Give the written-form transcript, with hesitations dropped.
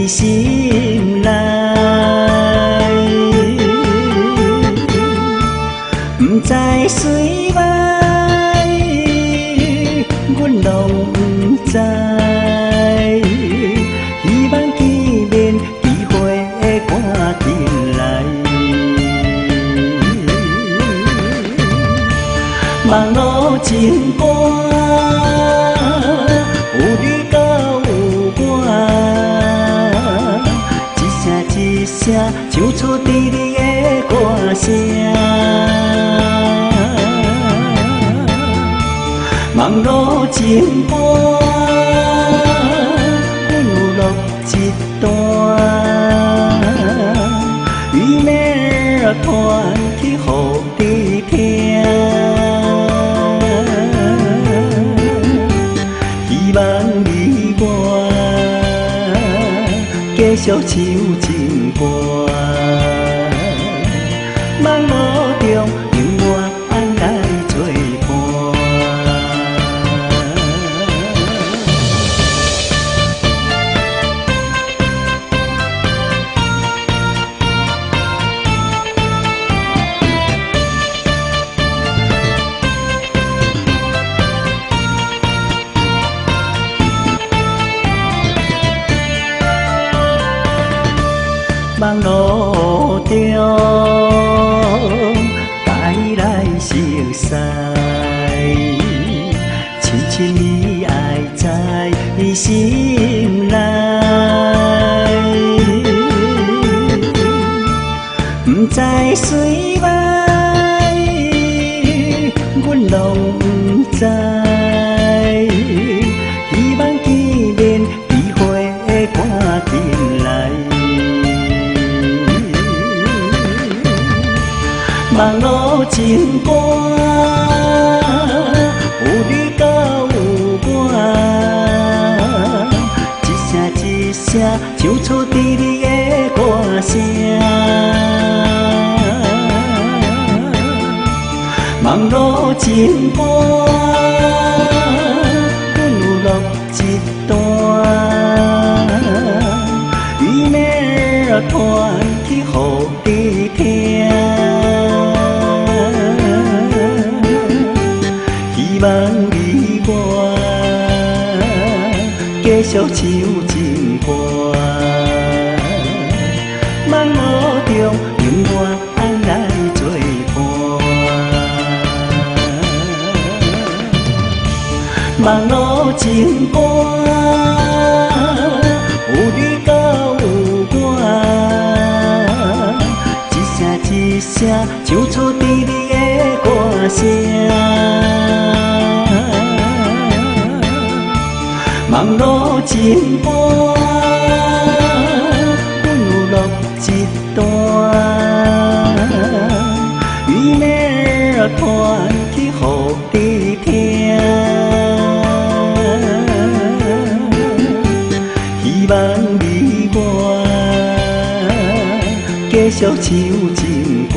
伊心内。不知水歹，阮拢不知。希望见面机会赶紧来。网路真赶，有你甲有我，一声一声唱出甜蜜的歌声。网路真赶，阮有录一段，伊要传去予你听。希望你我继续唱情歌，网路中永远来作伴。网路中，带来熟悉，深深你爱在心内。不知水歹，阮拢不知。希望见面机会赶紧来。网路真赶，有你甲有我，一声一声唱出甜蜜的歌声。网路真赶，阮有录一段，伊要传去予你听。希望你我继续唱情歌，网路中永远来作伴。网路真赶，有你甲有我，一声一声唱出甜蜜的歌声。网路真赶，阮有录一段，伊要传去予你听。希望你我继续唱情歌。